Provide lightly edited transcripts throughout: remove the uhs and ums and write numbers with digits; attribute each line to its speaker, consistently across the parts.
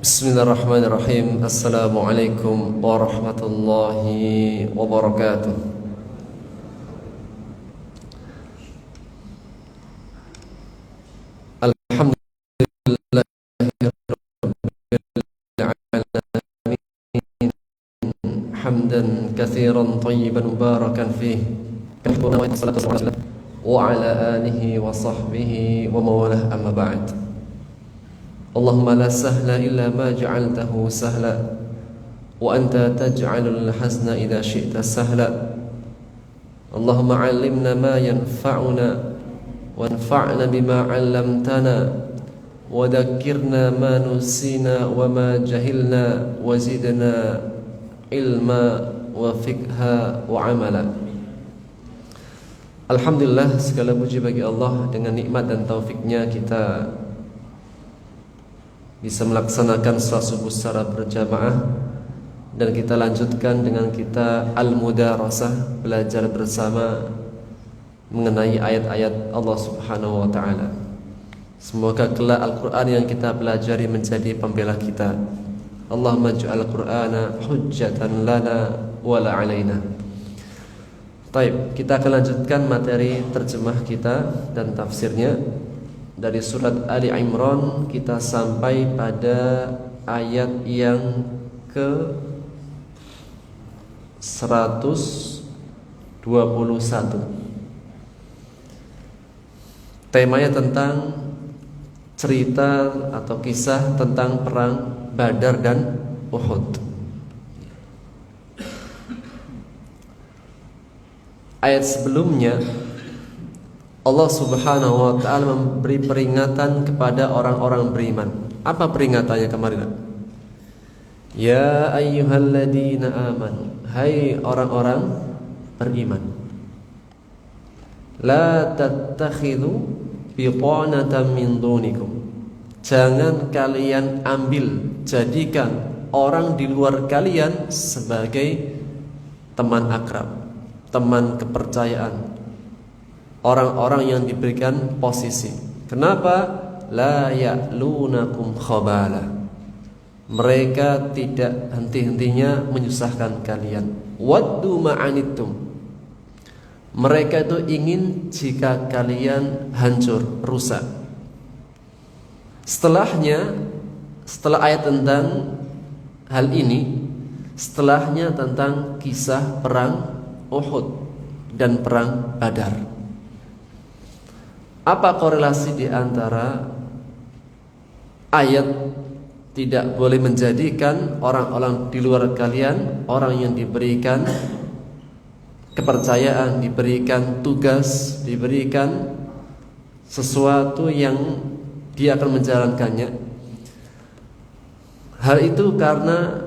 Speaker 1: Bismillahirrahmanirrahim. Assalamualaikum warahmatullahi wabarakatuh. Alhamdulillahirabbil alamin, hamdan katsiran thayyiban mubarakan fihi, wa ala alihi wa sahbihi wa mawalah, amma ba'd. Allahumma la sahla illa ma ja'altahu sahla wa anta taj'alul hazna idza syi'ta sahla. Allahumma 'allimna ma yanfa'una wanfa'na bima 'allamtana wa dhakkirna ma nusina wa ma jahilna wa zidna ilma wa fiqha wa 'amala. Alhamdulillah, segala puji bagi Allah. Dengan nikmat dan taufiknya kita bisa melaksanakan salat subuh secara berjamaah, dan kita lanjutkan dengan kita al-mudarasah, belajar bersama mengenai ayat-ayat Allah Subhanahu wa taala. Semoga kelak Al-Qur'an yang kita pelajari menjadi pembela kita. Allahumma ij'al Qur'ana hujjatan lana wa la 'alaina. Baik, kita akan lanjutkan materi terjemah kita dan tafsirnya. Dari surat Ali Imran kita sampai pada ayat yang ke 121. Temanya tentang cerita atau kisah tentang perang Badar dan Uhud. Ayat sebelumnya Allah Subhanahu wa ta'ala memberi peringatan kepada orang-orang beriman. Apa peringatannya kemarin? Ya ayyuhalladzina amanu, hai orang-orang beriman, la tattakhidhu bitanatan min dunikum, jangan kalian ambil, jadikan orang di luar kalian sebagai teman akrab, teman kepercayaan, orang-orang yang diberikan posisi. Kenapa? La ya'lunakum khabala, mereka tidak henti-hentinya menyusahkan kalian. Waddu ma'anittum, mereka itu ingin jika kalian hancur, rusak. Setelahnya, setelah ayat tentang hal ini, setelahnya tentang kisah perang Uhud dan perang Badar. Apa korelasi di antara ayat tidak boleh menjadikan orang-orang di luar kalian, orang yang diberikan kepercayaan, diberikan tugas, diberikan sesuatu yang dia akan menjalankannya? Hal itu karena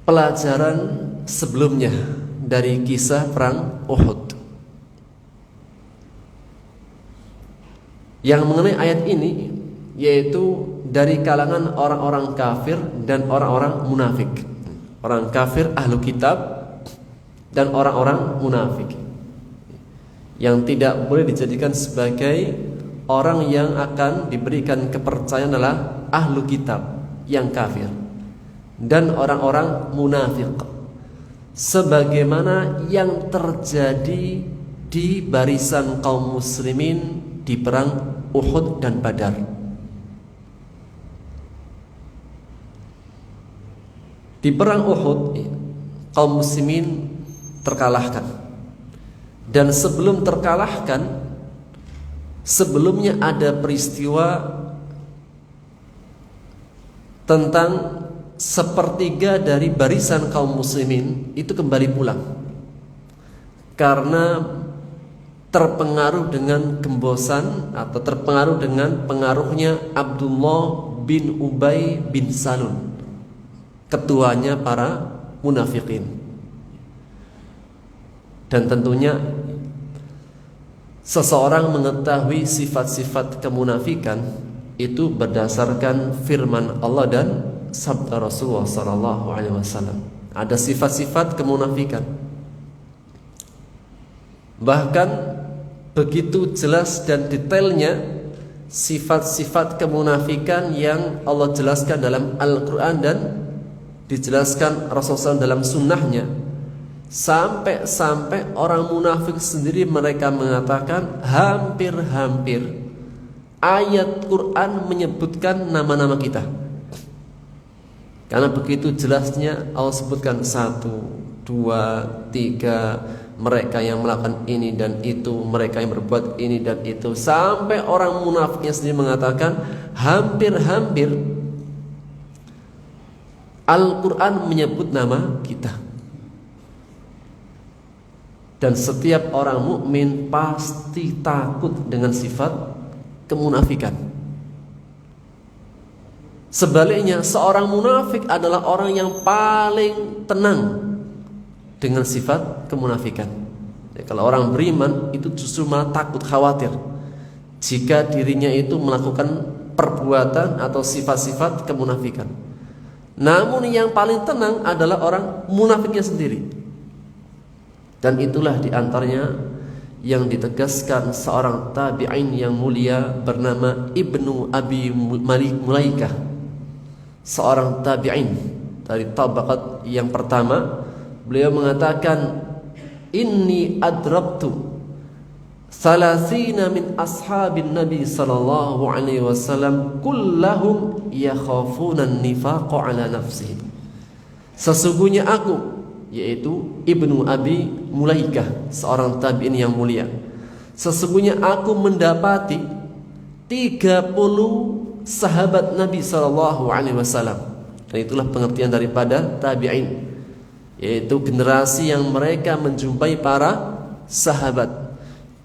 Speaker 1: pelajaran sebelumnya dari kisah perang Uhud. Yang mengenai ayat ini, yaitu dari kalangan orang-orang kafir dan orang-orang munafik. Orang kafir ahlu kitab dan orang-orang munafik, yang tidak boleh dijadikan sebagai orang yang akan diberikan kepercayaan adalah ahlu kitab yang kafir dan orang-orang munafik, sebagaimana yang terjadi di barisan kaum muslimin di perang Uhud dan Badar. Di perang Uhud kaum muslimin terkalahkan, dan sebelum terkalahkan, sebelumnya ada peristiwa tentang sepertiga dari barisan kaum muslimin itu kembali pulang karena terpengaruh dengan gembosan atau terpengaruh dengan pengaruhnya Abdullah bin Ubay bin Salul, ketuanya para munafikin. Dan tentunya seseorang mengetahui sifat-sifat kemunafikan itu berdasarkan firman Allah dan sabda Rasulullah SAW. Ada sifat-sifat kemunafikan, bahkan begitu jelas dan detailnya sifat-sifat kemunafikan yang Allah jelaskan dalam Al-Quran dan dijelaskan Rasulullah SAW dalam sunnahnya. Sampai orang munafik sendiri mereka mengatakan hampir-hampir ayat Quran menyebutkan nama-nama kita. Karena begitu jelasnya Allah sebutkan 1, 2, 3, mereka yang melakukan ini dan itu, mereka yang berbuat ini dan itu, sampai orang munafiknya sendiri mengatakan hampir-hampir Al-Quran menyebut nama kita. Dan setiap orang mukmin pasti takut dengan sifat kemunafikan. Sebaliknya, seorang munafik adalah orang yang paling tenang dengan sifat kemunafikan. Ya, kalau orang beriman itu justru malah takut, khawatir jika dirinya itu melakukan perbuatan atau sifat-sifat kemunafikan. Namun yang paling tenang adalah orang munafiknya sendiri. Dan itulah diantaranya yang ditegaskan seorang tabi'in yang mulia bernama Ibnu Abi Mulaikah, seorang tabi'in dari tabaqat yang pertama. Beliau mengatakan, inni adrabtu 30 min ashabin Nabi sallallahu alaihi wasallam kullahum yakhafuna an-nifaqa ala nafsihi. Sesungguhnya aku, yaitu Ibnu Abi Mulaikah, seorang tabi'in yang mulia, sesungguhnya aku mendapati 30 sahabat Nabi sallallahu alaihi wasallam. Dan itulah pengertian daripada tabi'in, yaitu generasi yang mereka menjumpai para sahabat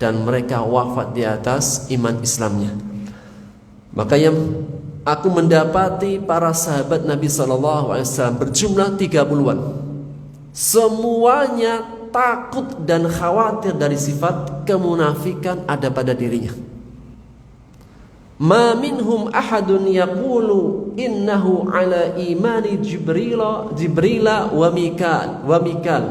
Speaker 1: dan mereka wafat di atas iman Islamnya. Maka yang aku mendapati para sahabat Nabi sallallahu alaihi wasallam berjumlah 30-an. Semuanya takut dan khawatir dari sifat kemunafikan ada pada dirinya. Ma minhum ahadun yaqulu innahu ala imani Jibrila wa Mikal.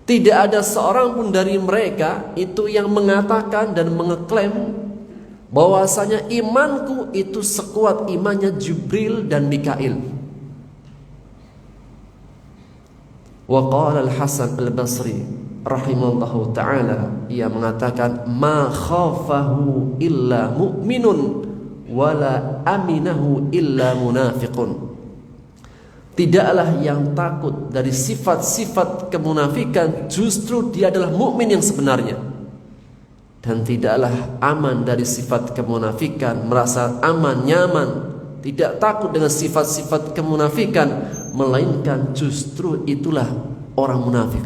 Speaker 1: Tidak ada seorang pun dari mereka itu yang mengatakan dan mengeklaim bahwasanya imanku itu sekuat imannya Jibril dan Mikail. Wa qala Al-Hasan Al-Basri rahimahullahu ta'ala, ia mengatakan ma khafahu illa mu'minun wala aminahu illa munafiqun. Tidaklah yang takut dari sifat-sifat kemunafikan justru dia adalah mukmin yang sebenarnya, dan tidaklah aman dari sifat kemunafikan, merasa aman, nyaman, tidak takut dengan sifat-sifat kemunafikan, melainkan justru itulah orang munafik.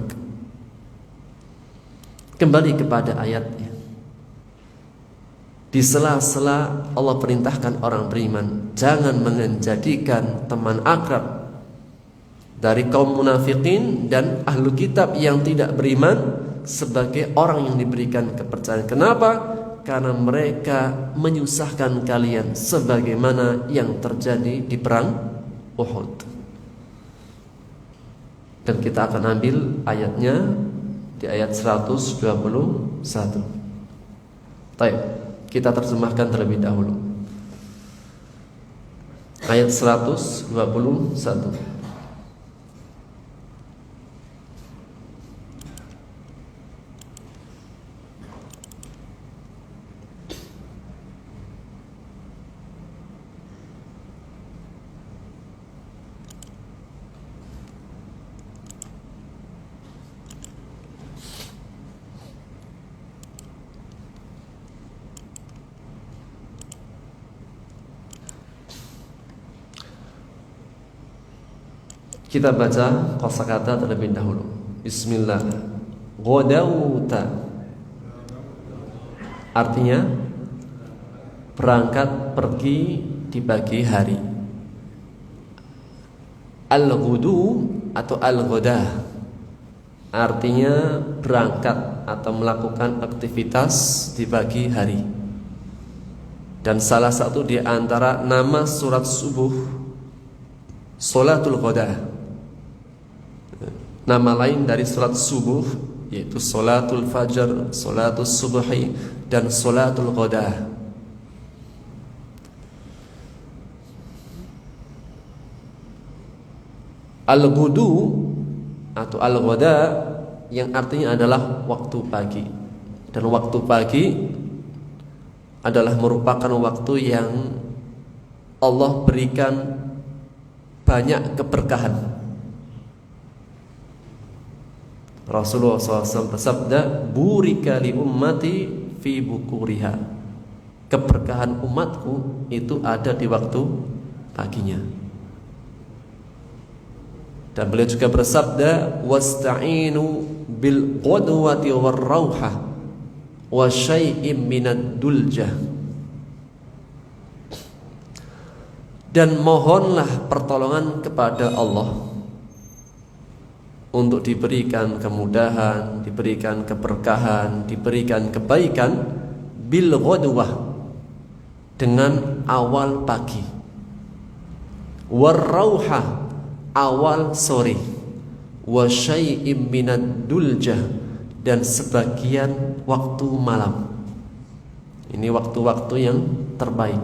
Speaker 1: Kembali kepada ayatnya. Di sela-sela Allah perintahkan orang beriman jangan menjadikan teman akrab dari kaum munafikin dan ahlu kitab yang tidak beriman sebagai orang yang diberikan kepercayaan. Kenapa? Karena mereka menyusahkan kalian sebagaimana yang terjadi di perang Uhud. Dan kita akan ambil ayatnya di ayat 121. Baik, kita terjemahkan terlebih dahulu. Ayat 121. Kita baca kosakata terlebih dahulu. Bismillah. Ghadawta, artinya berangkat pergi di pagi hari. Al-ghudu atau al-ghadah artinya berangkat atau melakukan aktivitas di pagi hari. Dan salah satu di antara nama surat subuh Sholatul Ghadah. Nama lain dari salat subuh yaitu Sholatul Fajar, Sholatul Subhi, dan Sholatul Ghadah. Al-ghudu atau al-ghada yang artinya adalah waktu pagi. Dan waktu pagi adalah merupakan waktu yang Allah berikan banyak keberkahan. Rasulullah SAW bersabda, burika li ummati fi bukuriha. Keberkahan umatku itu ada di waktu paginya. Dan beliau juga bersabda, wasta'inu bil qudwati war rauhah wa syai'im minad duljah. Dan mohonlah pertolongan kepada Allah untuk diberikan kemudahan, diberikan keberkahan, diberikan kebaikan bil ghadwah, dengan awal pagi, war rauhah, awal sore, wa syai'im minad duljah, dan sebagian waktu malam. Ini waktu-waktu yang terbaik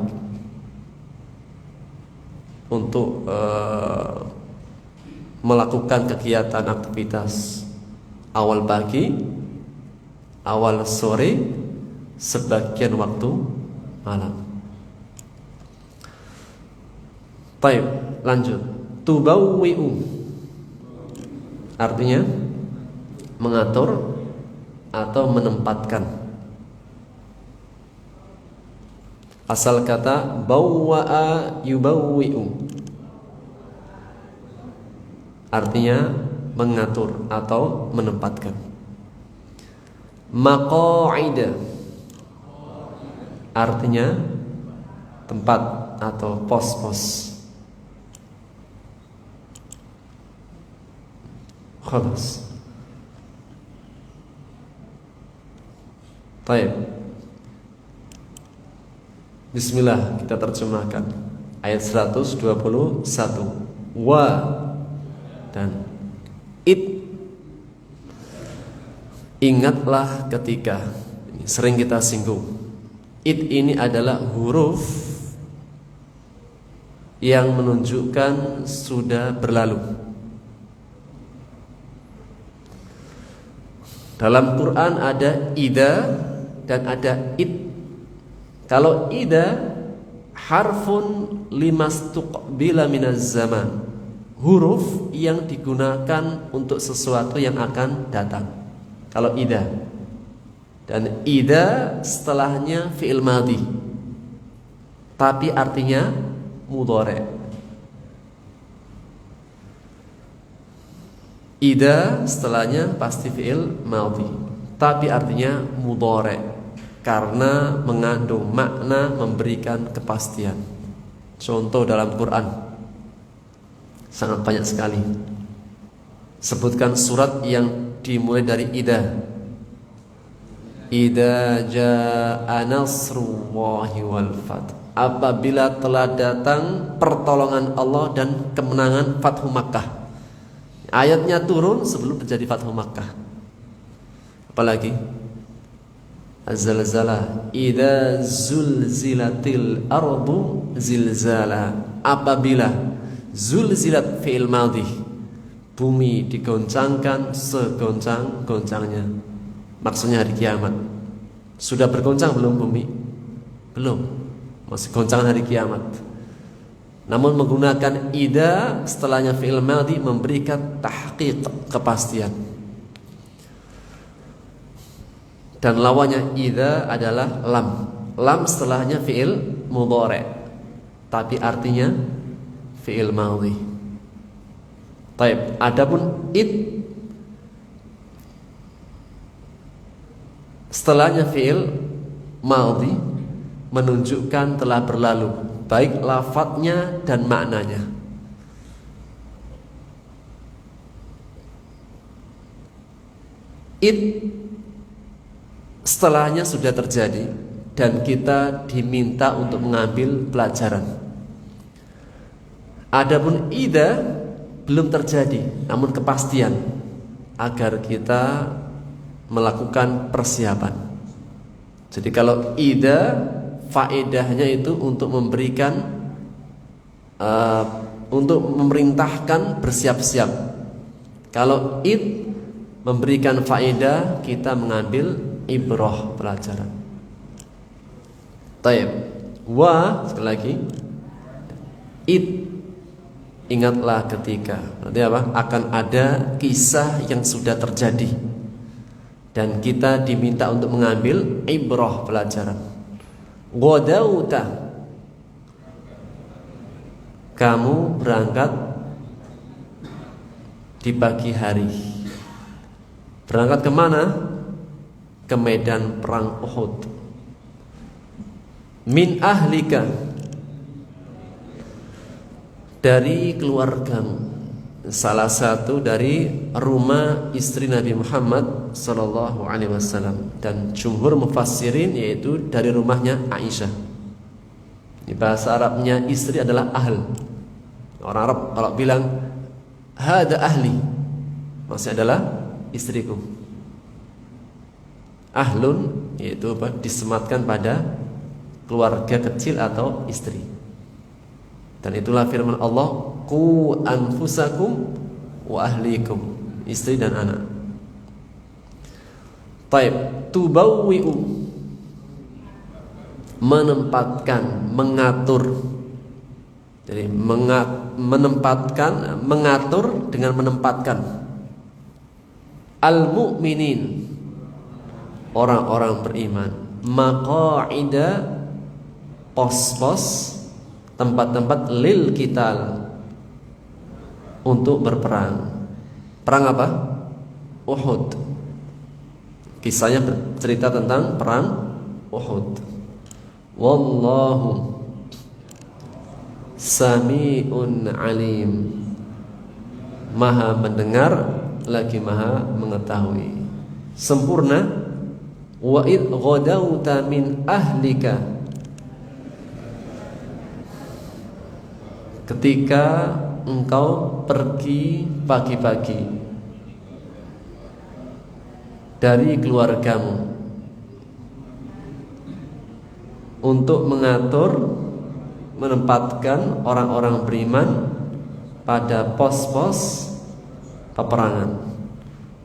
Speaker 1: untuk melakukan kegiatan aktivitas awal pagi, awal sore, sebagian waktu malam. Baik, lanjut. Tubawwi'u artinya mengatur atau menempatkan. Asal kata bawwa'a yubawwi'u artinya mengatur atau menempatkan. Maqa'ida artinya tempat atau pos-pos. Khalas. Baik. Bismillah, kita terjemahkan ayat 121. Wa dan it. Ingatlah ketika, ini sering kita singgung, it ini adalah huruf yang menunjukkan sudah berlalu. Dalam Quran ada ida dan ada it. Kalau ida harfun limastuqbila minaz zaman, huruf yang digunakan untuk sesuatu yang akan datang. Kalau ida. Dan ida setelahnya fi'il madhi, tapi artinya mudhari'. Ida setelahnya pasti fi'il madhi, tapi artinya mudhari', karena mengandung makna memberikan kepastian. Contoh dalam Quran sangat banyak sekali. Sebutkan surat yang dimulai dari ida. Idza jaa nasrullahi wal fath. Apabila telah datang pertolongan Allah dan kemenangan Fathu Makkah. Ayatnya turun sebelum terjadi Fathu Makkah. Apalagi Az-zalzalah, idza zulzilatil ardu zilzala. Apabila zulzilat fi'il madhi, bumi digoncangkan segoncang-goncangnya. Maksudnya hari kiamat. Sudah bergoncang belum bumi? Belum. Masih goncangan hari kiamat. Namun menggunakan ida setelahnya fi'il madhi memberikan tahqiq, kepastian. Dan lawannya ida adalah lam. Lam setelahnya fi'il mudhari', tapi artinya fi'il madhi. Baik, adapun it setelahnya fi'il madhi menunjukkan telah berlalu, baik lafadznya dan maknanya. It setelahnya sudah terjadi dan kita diminta untuk mengambil pelajaran. Adapun ida belum terjadi, namun kepastian agar kita melakukan persiapan. Jadi kalau ida faedahnya itu untuk memberikan untuk memerintahkan bersiap-siap. Kalau id memberikan faedah, kita mengambil ibrah, pelajaran. Taib. Wa, sekali lagi, id, ingatlah ketika. Berarti apa? Akan ada kisah yang sudah terjadi dan kita diminta untuk mengambil ibrah, pelajaran. Ghadawta, kamu berangkat di pagi hari. Berangkat kemana? Ke medan perang Uhud. Min ahlika, dari keluargamu. Salah satu dari rumah istri Nabi Muhammad sallallahu alaihi wasallam, dan jumhur mufassirin yaitu dari rumahnya Aisyah. Di bahasa Arabnya istri adalah ahl. Orang Arab kalau bilang hada ahli, maksudnya adalah istriku. Ahlun yaitu apa? Disematkan pada keluarga kecil atau istri. Dan itulah firman Allah, qu anfusakum wa ahlikum, istri dan anak. Taib. Tubawwi'u, menempatkan, mengatur. Jadi menempatkan, mengatur dengan menempatkan. Al-mu'minin, orang-orang beriman. Maqa'ida, pos-pos, tempat-tempat lil qital, untuk berperang. Perang apa? Uhud. Kisahnya bercerita tentang perang Uhud. Wallahu sami'un alim, maha mendengar lagi maha mengetahui. Sempurna. Wa id ghadawta min ahlika, ketika engkau pergi pagi-pagi dari keluargamu untuk mengatur, menempatkan orang-orang beriman pada pos-pos peperangan.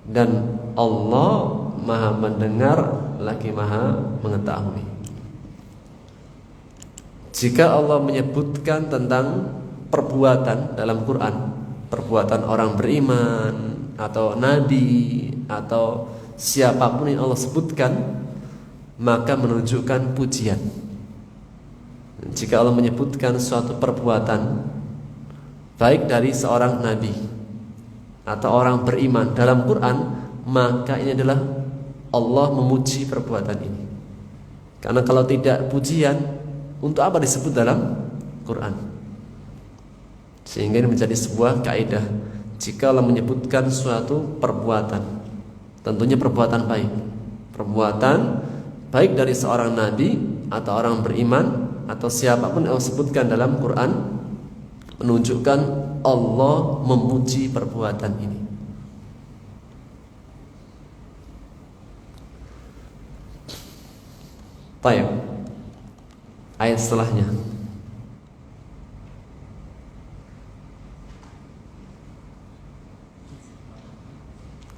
Speaker 1: Dan Allah maha mendengar lagi maha mengetahui. Jika Allah menyebutkan tentang perbuatan dalam Quran, perbuatan orang beriman atau nabi atau siapapun yang Allah sebutkan, maka menunjukkan pujian. Jika Allah menyebutkan suatu perbuatan baik dari seorang nabi atau orang beriman dalam Quran, maka ini adalah Allah memuji perbuatan ini. Karena kalau tidak pujian, untuk apa disebut dalam Quran? Sehingga ini menjadi sebuah kaidah. Jika Allah menyebutkan suatu perbuatan, tentunya perbuatan baik, perbuatan baik dari seorang nabi atau orang beriman atau siapapun yang Allah sebutkan dalam Quran, menunjukkan Allah memuji perbuatan ini. Baik. Ayat setelahnya.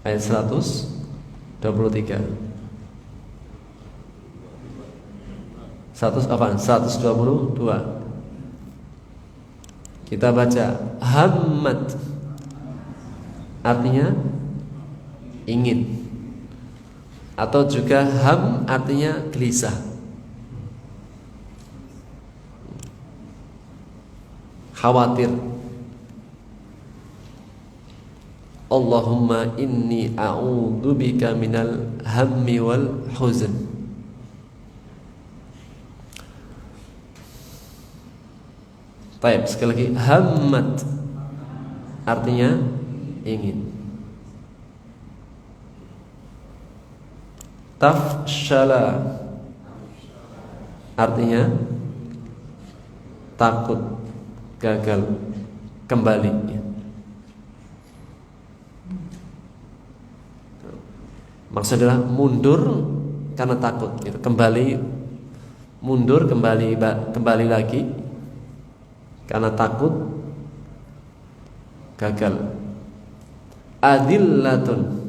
Speaker 1: Ayat 123. 122. Kita baca hammat, artinya ingin, atau juga ham artinya gelisah. Khawatir. Allahumma inni a'udzubika minal hammi wal huzn. Baik, sekali lagi, hammat artinya ingin. Tafshala artinya takut gagal kembali. Maksudnya adalah mundur karena takut, gitu. Kembali, mundur kembali lagi karena takut gagal. Adillatun,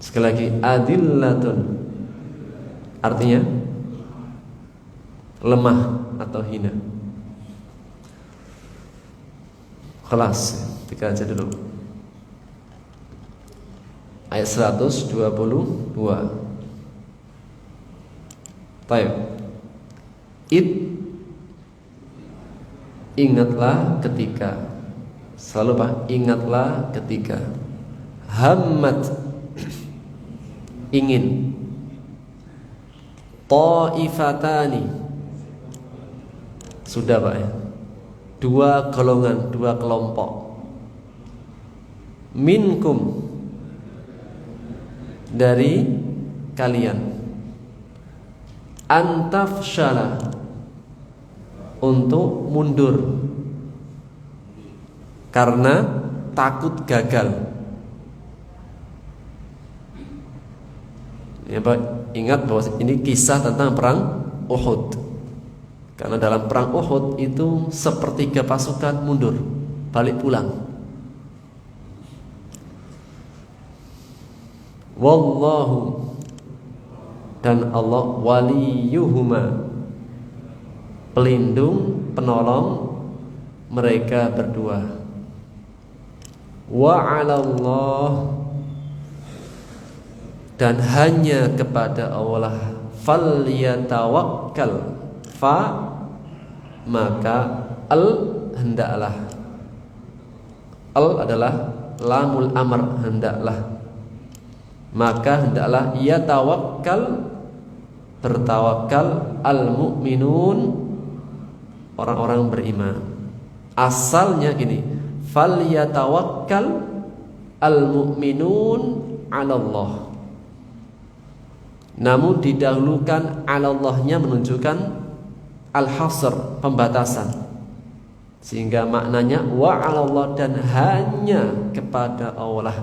Speaker 1: sekali lagi adillatun, artinya lemah atau hina. Kelas, tiga aja dulu. Ayat 122. Baik. Ingatlah ketika, selalu Pak, ingatlah ketika hammat, ingin, ta'ifatani, sudah Pak ya, dua golongan, dua kelompok, minkum, dari kalian, antafshala, untuk mundur karena takut gagal. Ya Pak, ingat bahwa ini kisah tentang perang Uhud. Karena dalam perang Uhud itu sepertiga pasukan mundur, balik pulang. Wallahu, dan Allah waliyuhuma, pelindung, penolong mereka berdua. Wa 'alallah, dan hanya kepada Allah, falyatawakkal, maka hendaklah, adalah lamul amr, hendaklah, maka hendaklah yatawakkal, bertawakal, al-mu'minun, orang-orang beriman. Asalnya gini, falyatawakkal al-mu'minun 'alallah. Namun didahulukan 'alallahnya menunjukkan al-hasr, pembatasan. Sehingga maknanya wa 'alallah, dan hanya kepada Allah.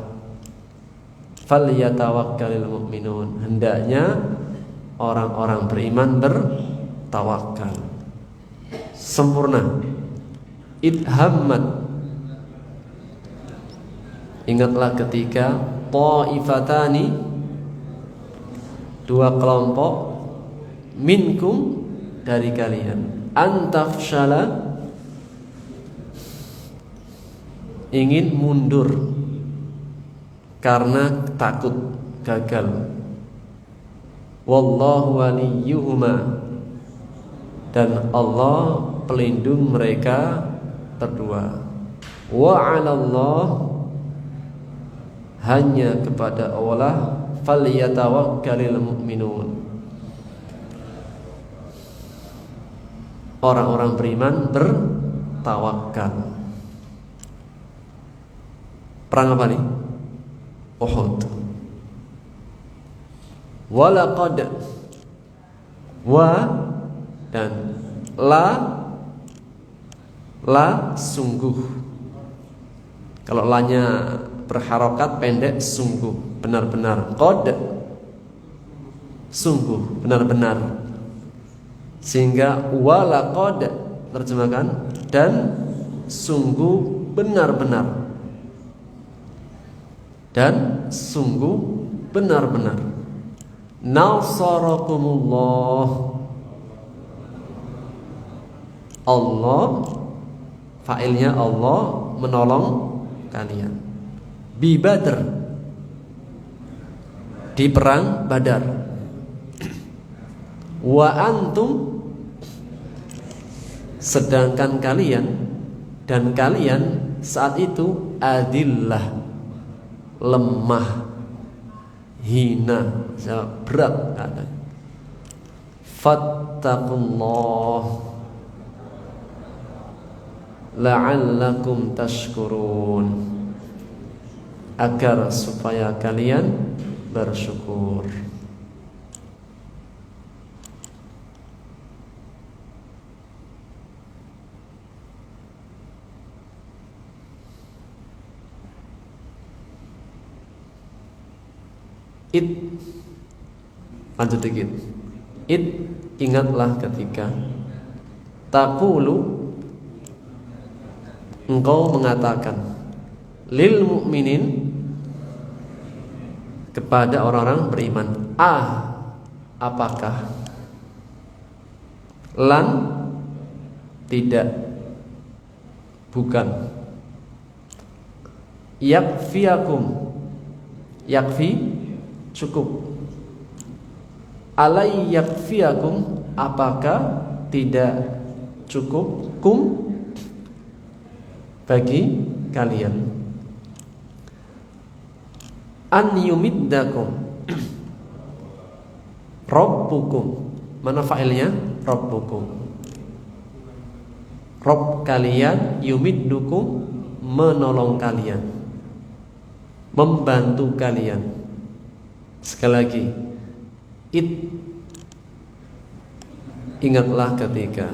Speaker 1: Falyatawakkalul mu'minun, hendaknya orang-orang beriman bertawakal. Sempurna. Idhammat, ingatlah ketika ta'ifatani, dua kelompok, minkum, dari kalian, antafshala, ingin mundur karena takut gagal. Wallahu waliyuhuma, dan Allah pelindung mereka berdua. Wa 'alallah, hanya kepada Allah, falyatawakkalul mu'minun, orang-orang beriman bertawakal. Perang apa nih? Uhud. Walaqad, wa, dan la sungguh. Kalau lanya berharokat pendek, sungguh, benar-benar. Qad, sungguh, benar-benar. Sehingga walaqad terjemahkan, dan sungguh benar-benar, dan sungguh benar-benar. Nasarakumullah, Allah, fa'ilnya Allah menolong kalian. Bi Badr, di perang Badar. Wa antum, sedangkan kalian, dan kalian saat itu adillah, lemah, hina, berat keadaan. Fattaqullah la'allakum tashkurun, agar supaya kalian bersyukur. Lanjut dikit. Ingatlah ketika taqulu, engkau mengatakan lil mu'minin kepada orang-orang beriman, apakah, lan tidak, bukan, yakfiyakum, yakfi cukup, alai yakfiyakum, apakah tidak cukup, kum bagi kalian, an yumiddakum rabbukum, mana fa'ilnya? Rabbukum, Rabb kalian, yumiddukum menolong kalian, membantu kalian. Sekali lagi, ingatlah ketika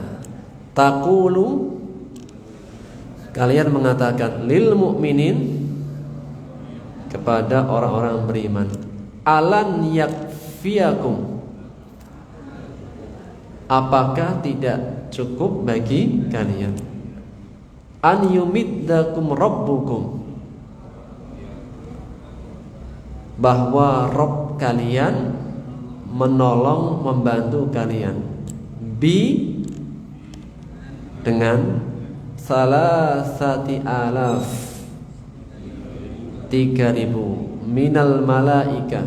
Speaker 1: taqulu, kalian mengatakan lil mu'minin kepada orang-orang beriman, alan yakfiyakum, apakah tidak cukup bagi kalian, an yumiddakum rabbukum, bahwa Rabb kalian menolong membantu kalian, bi dengan salasati alaf, 3.000 minal malaika,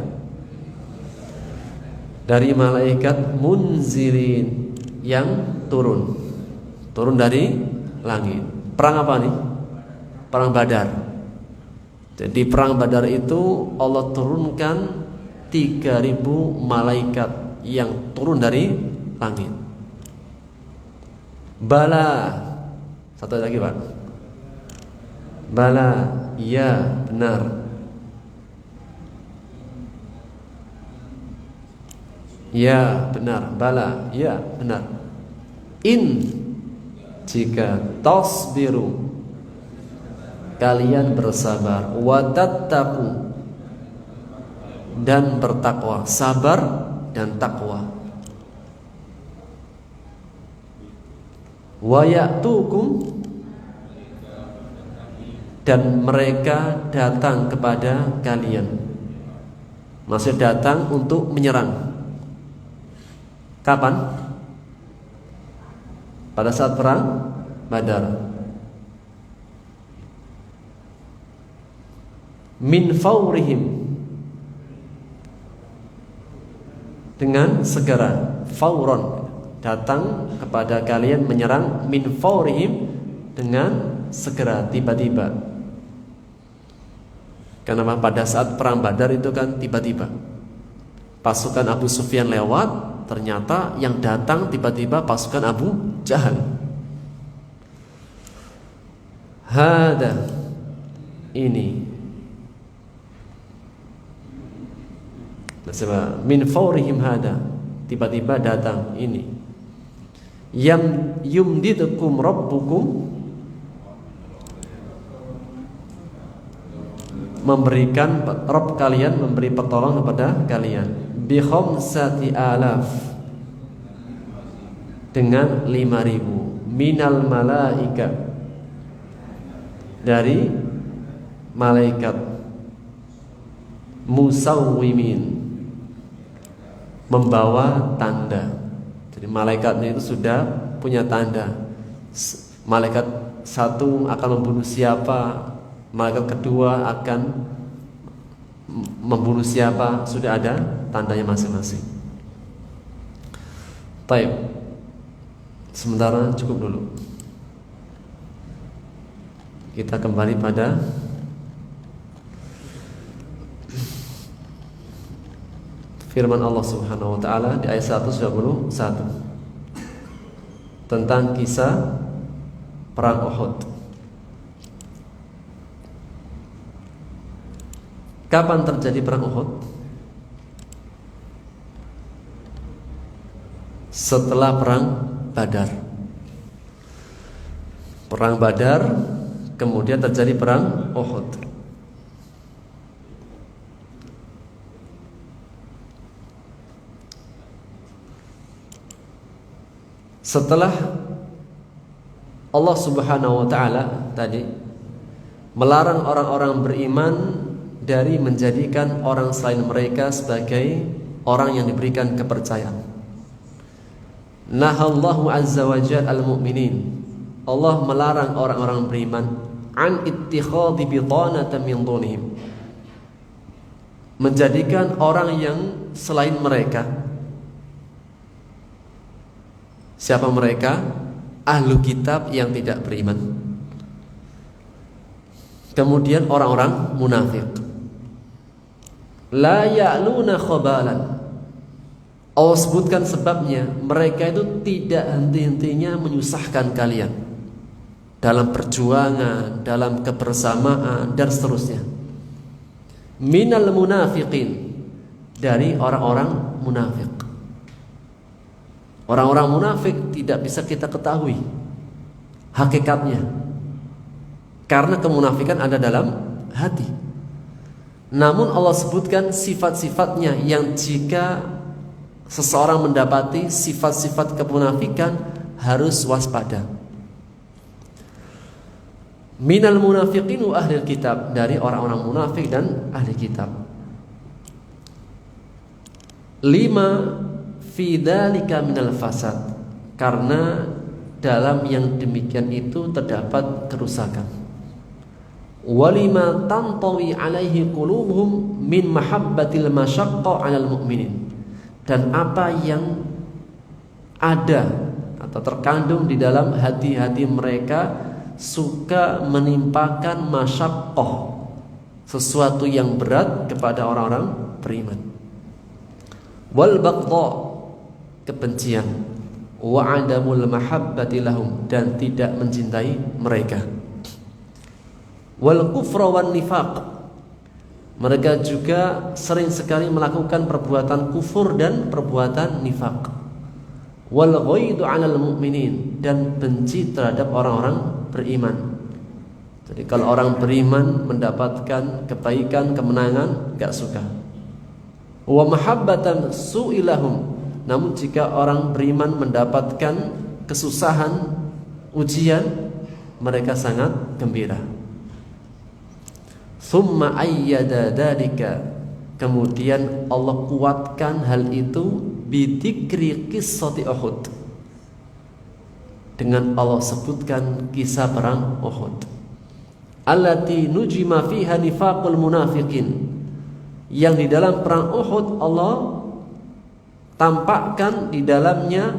Speaker 1: dari malaikat, munzilin yang turun dari langit. Perang apa nih? Perang Badar. Jadi perang Badar itu Allah turunkan 3.000 malaikat yang turun dari langit. Bala, satu lagi Pak. Bala, iya benar. Ya benar, bala, ya benar. In, jika tasbiru, kalian bersabar, watattaqu, dan bertakwa, sabar dan takwa, wayatukum, dan mereka datang kepada kalian, maksud datang untuk menyerang. Kapan? Pada saat perang Badar. Min faurihim, dengan segera, fauron, datang kepada kalian menyerang, min faurihim, dengan segera, tiba-tiba. Karena pada saat perang Badar itu kan tiba-tiba. Pasukan Abu Sufyan lewat, ternyata yang datang tiba-tiba pasukan Abu Jahal. Hada, ini, min faurihim hada, tiba-tiba datang ini. Yang yumdidukum rabbukum, memberikan, Rabb kalian memberi pertolongan kepada kalian, bi khamsati alaf, dengan 5.000 minal malaika, dari malaikat, musawwimin, membawa tanda. Jadi malaikatnya itu sudah punya tanda. Malaikat satu akan membunuh siapa, malaikat kedua akan membunuh siapa, sudah ada tandanya masing-masing. Baik, sementara cukup dulu. Kita kembali pada firman Allah Subhanahu wa taala di ayat 121 tentang kisah perang Uhud. Kapan terjadi perang Uhud? Setelah perang Badar. Perang Badar, kemudian terjadi perang Uhud. Setelah Allah Subhanahu wa taala tadi melarang orang-orang beriman dari menjadikan orang selain mereka sebagai orang yang diberikan kepercayaan. Nahallahu azza wa jalla al-mu'minin. Allah melarang orang-orang beriman an ittikhadhi bitanatan min dunihim, menjadikan orang yang selain mereka. Siapa mereka? Ahlu kitab yang tidak beriman. Kemudian orang-orang munafik. La ya'luna khabalan. Allah sebutkan sebabnya, mereka itu tidak henti-hentinya menyusahkan kalian dalam perjuangan, dalam kebersamaan dan seterusnya. Minal munafiqin, dari orang-orang munafik. Orang-orang munafik tidak bisa kita ketahui hakikatnya, karena kemunafikan ada dalam hati. Namun Allah sebutkan sifat-sifatnya yang jika seseorang mendapati sifat-sifat kemunafikan harus waspada. Minal munafiqin wa ahli kitab, dari orang-orang munafik dan ahli kitab. 5 fi dzalika minal fasad, karena dalam yang demikian itu terdapat kerusakan. Walima tantawi alaihi qulubuhum min mahabbatil masyaqqa 'alal mu'minin, dan apa yang ada atau terkandung di dalam hati-hati mereka suka menimpakan masyaqqah, sesuatu yang berat kepada orang-orang beriman. Wal baghdha, kebencian, wa adamul mahabbati lahum, dan tidak mencintai mereka. Wal kufra wan nifaq, mereka juga sering sekali melakukan perbuatan kufur dan perbuatan nifaq. Wal ghaidu 'alal mu'minin, dan benci terhadap orang-orang beriman. Jadi kalau orang beriman mendapatkan kebaikan, kemenangan, enggak suka. Wa mahabbatan su'ilahum, namun jika orang beriman mendapatkan kesusahan, ujian, mereka sangat gembira. Tsumma ayyada dzalika, kemudian Allah kuatkan hal itu bidzikri qissati Uhud, dengan Allah sebutkan kisah perang Uhud. Allati nujima fiha nifaqul munafiqin, yang di dalam perang Uhud Allah tampakkan di dalamnya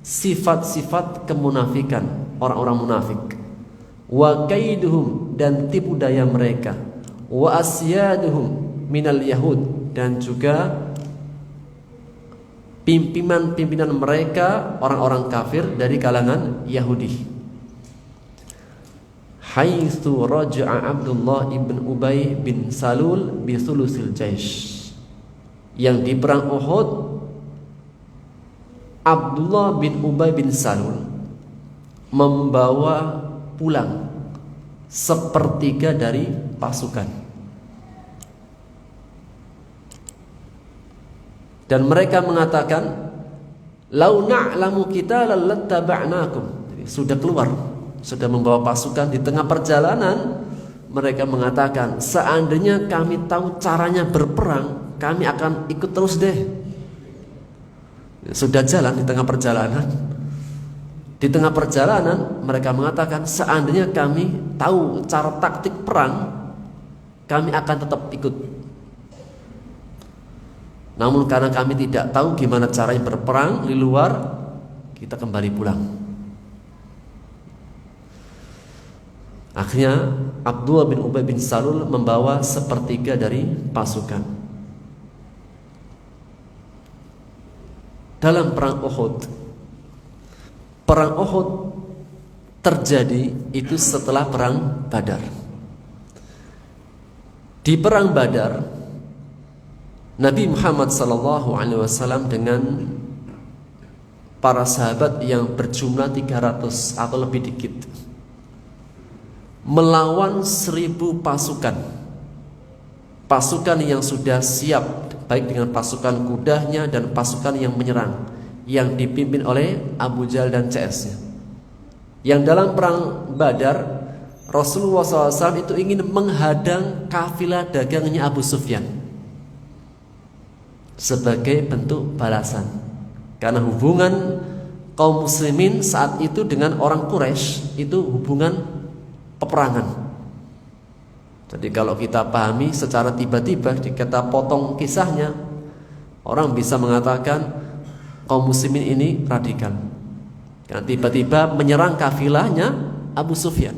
Speaker 1: sifat-sifat kemunafikan orang-orang munafik. Wa kaiduhum, dan tipu daya mereka. Wa asyaduhum minal yahud, dan juga pimpinan-pimpinan mereka orang-orang kafir dari kalangan Yahudi. Haitsu raja'a Abdullah ibn Ubay bin Salul bi thulusil jaish, yang di perang Uhud Abdullah bin Ubay bin Salul membawa pulang sepertiga dari pasukan, dan mereka mengatakan lau na'lamu qitalan lattaba'nakum. Sudah keluar, sudah membawa pasukan, di tengah perjalanan mereka mengatakan, seandainya kami tahu caranya berperang, kami akan ikut terus deh. Sudah jalan di tengah perjalanan. Di tengah perjalanan mereka mengatakan, seandainya kami tahu cara taktik perang, kami akan tetap ikut. Namun karena kami tidak tahu gimana caranya berperang di luar, kita kembali pulang. Akhirnya Abdullah bin Ubay bin Salul membawa sepertiga dari pasukan. Dalam perang Uhud, perang Uhud terjadi itu setelah perang Badar. Di perang Badar, Nabi Muhammad SAW dengan para sahabat yang berjumlah 300 atau lebih dikit melawan 1000 pasukan. Pasukan yang sudah siap, baik dengan pasukan kudanya dan pasukan yang menyerang, yang dipimpin oleh Abu Jahal dan CS-nya. Yang dalam perang Badar, Rasulullah SAW itu ingin menghadang kafilah dagangnya Abu Sufyan sebagai bentuk balasan, karena hubungan kaum muslimin saat itu dengan orang Quraisy itu hubungan peperangan. Jadi kalau kita pahami secara tiba-tiba, kita potong kisahnya, orang bisa mengatakan kaum muslimin ini radikal, karena tiba-tiba menyerang kafilahnya Abu Sufyan.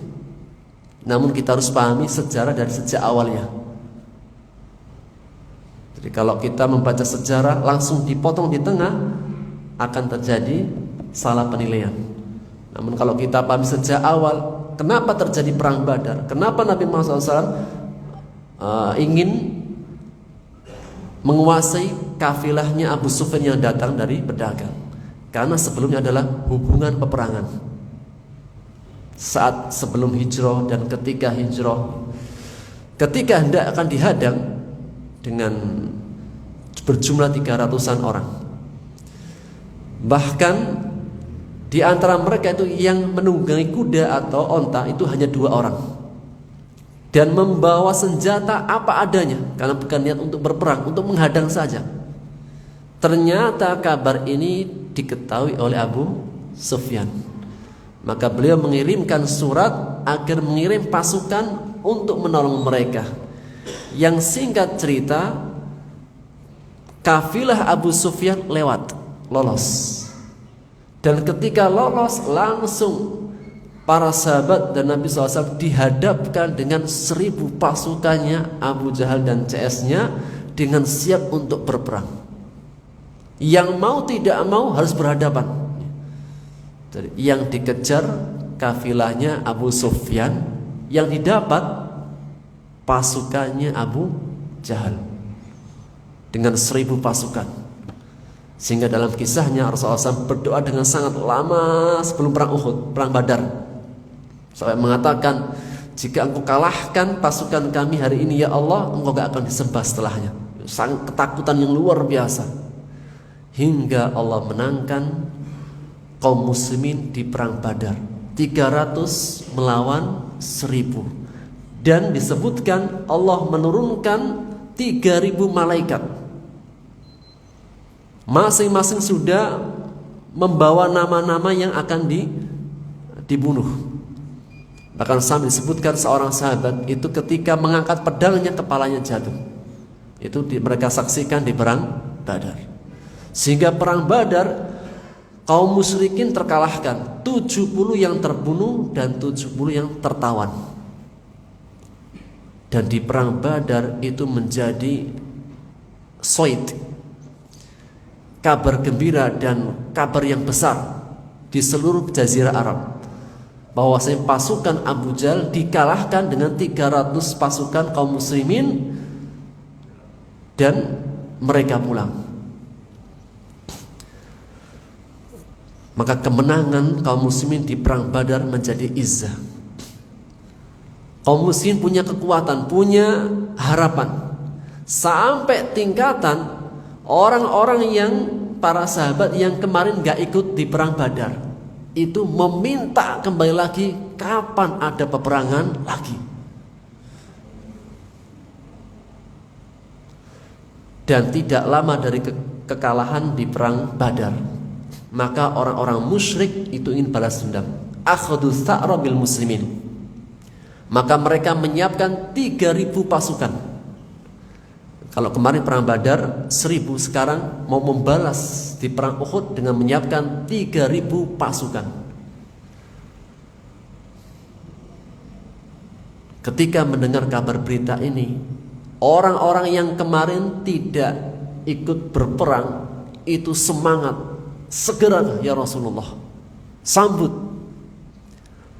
Speaker 1: Namun kita harus pahami sejarah dari sejak awalnya. Jadi kalau kita membaca sejarah langsung dipotong di tengah, akan terjadi salah penilaian. Namun kalau kita pahami sejak awal, kenapa terjadi perang Badar, kenapa Nabi Muhammad SAW ingin menguasai kafilahnya Abu Sufyan yang datang dari pedagang, karena sebelumnya adalah hubungan peperangan. Saat sebelum hijrah dan ketika hijrah, ketika hendak akan dihadang dengan berjumlah 300-an orang, bahkan di antara mereka itu yang menunggangi kuda atau onta itu hanya 2 orang, dan membawa senjata apa adanya, karena bukan niat untuk berperang, untuk menghadang saja. Ternyata kabar ini diketahui oleh Abu Sufyan, maka beliau mengirimkan surat agar mengirim pasukan untuk menolong mereka. Yang singkat cerita, kafilah Abu Sufyan lolos. Dan ketika lolos, langsung para sahabat dan Nabi SAW dihadapkan dengan 1000 pasukannya Abu Jahal dan CS-nya dengan siap untuk berperang. Yang mau tidak mau harus berhadapan. Jadi, yang dikejar kafilahnya Abu Sufyan, yang didapat pasukannya Abu Jahal dengan 1000 pasukan. Sehingga dalam kisahnya Rasulullah SAW berdoa dengan sangat lama sebelum perang Uhud, perang Badar, sampai mengatakan, jika engkau kalahkan pasukan kami hari ini ya Allah, engkau gak akan disembah setelahnya. Sangat ketakutan yang luar biasa, hingga Allah menangkan kaum muslimin di perang Badar, 300 melawan 1000. Dan disebutkan Allah menurunkan 3000 malaikat, masing-masing sudah membawa nama-nama yang akan dibunuh. Bahkan sampai disebutkan seorang sahabat itu ketika mengangkat pedangnya, kepalanya jatuh. Itu mereka saksikan di perang Badar. Sehingga perang Badar kaum musyrikin terkalahkan, 70 yang terbunuh dan 70 yang tertawan. Dan di perang Badar itu menjadi soid, kabar gembira dan kabar yang besar di seluruh jazirah Arab, bahwasanya pasukan Abu Jahal dikalahkan dengan 300 pasukan kaum muslimin dan mereka pulang. Maka kemenangan kaum muslimin di perang Badar menjadi izzah. Kaum muslimin punya kekuatan, punya harapan, sampai tingkatan orang-orang yang para sahabat yang kemarin gak ikut di perang Badar itu meminta kembali lagi, kapan ada peperangan lagi. Dan tidak lama dari kekalahan di perang Badar, maka orang-orang musyrik itu ingin balas dendam. Akhadhu tha'ra bil muslimin. Maka mereka menyiapkan 3000 pasukan. Kalau kemarin perang Badar 1000, sekarang mau membalas di perang Uhud dengan menyiapkan 3000 pasukan. Ketika mendengar kabar berita ini, orang-orang yang kemarin tidak ikut berperang itu semangat, segera ya Rasulullah, sambut.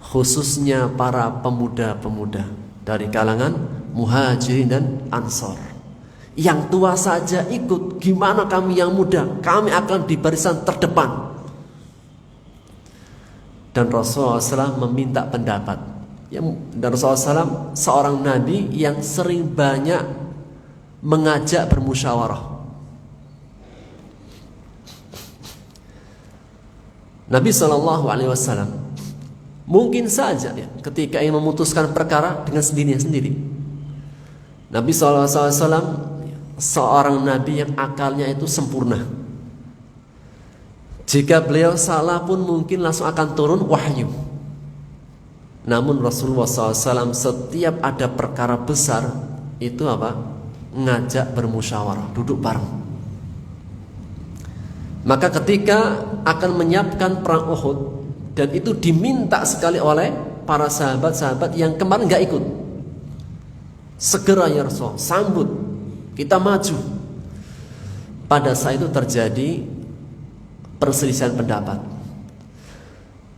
Speaker 1: Khususnya para pemuda-pemuda dari kalangan Muhajirin dan Ansor. Yang tua saja ikut, gimana kami yang muda? Kami akan di barisan terdepan. Dan Rasulullah SAW meminta pendapat. Dan Rasulullah SAW seorang nabi yang sering banyak mengajak bermusyawarah. Nabi SAW Mungkin saja ya, ketika ingin memutuskan perkara dengan sendirinya sendiri. Nabi SAW seorang nabi yang akalnya itu sempurna. Jika beliau salah pun mungkin langsung akan turun wahyu. Namun Rasulullah SAW setiap ada perkara besar itu apa? Ngajak bermusyawarah, duduk bareng. Maka ketika akan menyiapkan perang Uhud, dan itu diminta sekali oleh para sahabat-sahabat yang kemarin gak ikut, segera ya Rasul, sambut, kita maju. Pada saat itu terjadi perselisihan pendapat.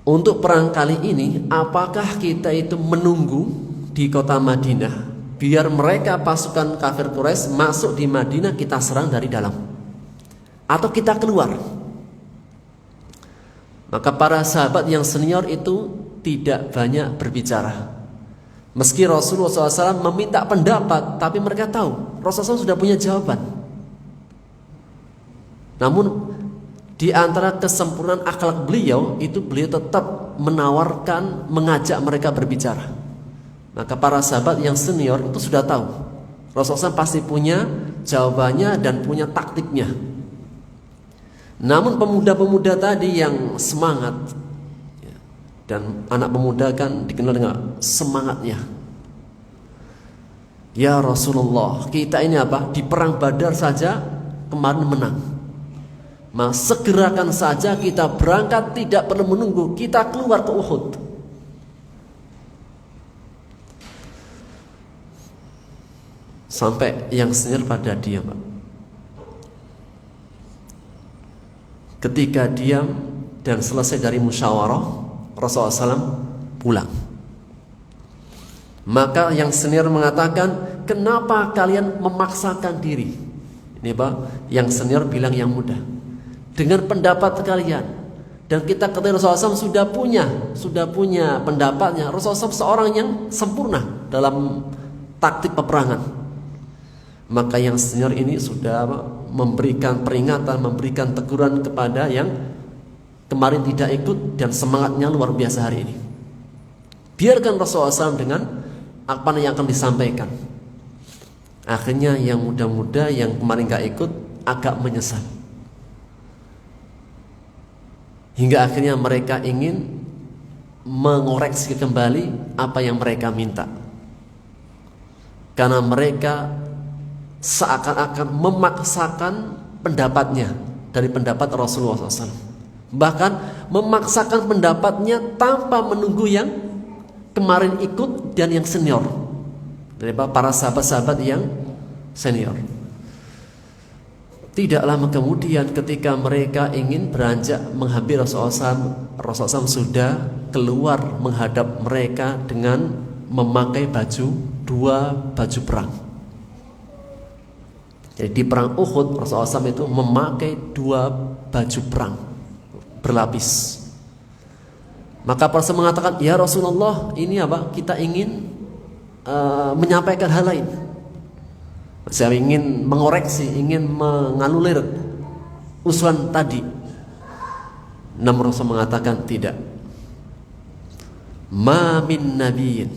Speaker 1: Untuk perang kali ini, apakah kita itu menunggu di kota Madinah biar mereka pasukan kafir Quraisy masuk di Madinah, kita serang dari dalam, atau kita keluar? Maka para sahabat yang senior itu tidak banyak berbicara. Meski Rasulullah SAW meminta pendapat, tapi mereka tahu Rasulullah SAW sudah punya jawaban. Namun di antara kesempurnaan akhlak beliau itu, beliau tetap menawarkan, mengajak mereka berbicara. Maka para sahabat yang senior itu sudah tahu Rasulullah SAW pasti punya jawabannya dan punya taktiknya. Namun pemuda-pemuda tadi yang semangat, dan anak pemuda kan dikenal dengan semangatnya. Ya Rasulullah, kita ini apa? Di perang Badar saja kemarin menang. Mas, segerakan saja kita berangkat, tidak perlu menunggu, kita keluar ke Uhud. Sampai yang senior pada diam, Pak. Ketika diam dan selesai dari musyawarah, Rasulullah SAW pulang. Maka yang senior mengatakan, kenapa kalian memaksakan diri? Ini Pak, yang senior bilang yang muda, dengan pendapat kalian. Dan kita kata Rasulullah SAW sudah punya pendapatnya. Rasulullah SAW seorang yang sempurna dalam taktik peperangan. Maka yang senior ini sudah memberikan peringatan, memberikan teguran kepada yang kemarin tidak ikut dan semangatnya luar biasa hari ini. Biarkan Rasulullah SAW dengan apa yang akan disampaikan. Akhirnya yang muda-muda yang kemarin gak ikut agak menyesal. Hingga akhirnya mereka ingin mengoreksi kembali apa yang mereka minta. Karena mereka seakan-akan memaksakan pendapatnya dari pendapat Rasulullah SAW. Bahkan memaksakan pendapatnya tanpa menunggu yang kemarin ikut dan yang senior, dari para sahabat-sahabat yang senior. Tidak lama kemudian ketika mereka ingin beranjak menghampiri Rasulullah SAW sudah keluar menghadap mereka dengan memakai dua baju perang. Jadi di perang Uhud Rasulullah SAW itu memakai dua baju perang berlapis. Maka para sahabat mengatakan, ya Rasulullah, ini apa? Kita ingin menyampaikan hal lain. Saya ingin mengoreksi, ingin menganulir usulan tadi. Namun Rasul mengatakan tidak. Ma min nabiyyin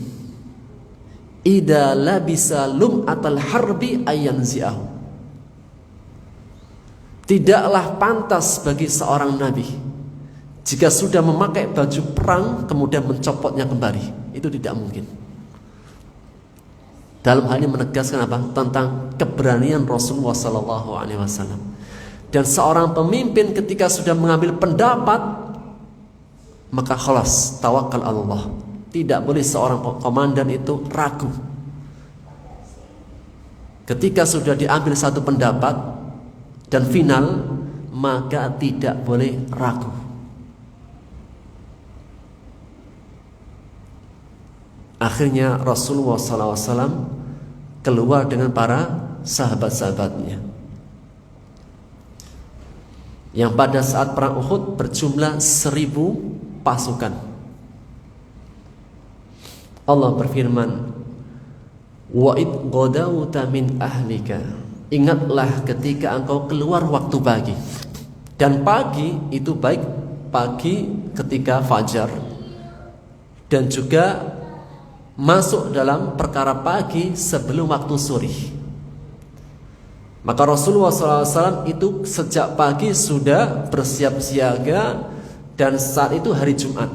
Speaker 1: idza labisa lum'atal harbi ayanzi'ahu. Tidaklah pantas bagi seorang nabi jika sudah memakai baju perang kemudian mencopotnya kembali. Itu tidak mungkin. Dalam hal ini menegaskan apa? Tentang keberanian Rasulullah SAW. Dan seorang pemimpin ketika sudah mengambil pendapat, maka khalas, tawakal Allah. Tidak boleh seorang komandan itu ragu. Ketika sudah diambil satu pendapat dan final, maka tidak boleh ragu. Akhirnya Rasulullah SAW keluar dengan para sahabat-sahabatnya, yang pada saat perang Uhud berjumlah 1000 pasukan. Allah berfirman, wa id ghadawta min ahlika. Ingatlah ketika engkau keluar waktu pagi. Dan pagi itu baik pagi ketika fajar dan juga masuk dalam perkara pagi sebelum waktu sore. Maka Rasulullah SAW itu sejak pagi sudah bersiap siaga, dan saat itu hari Jumat.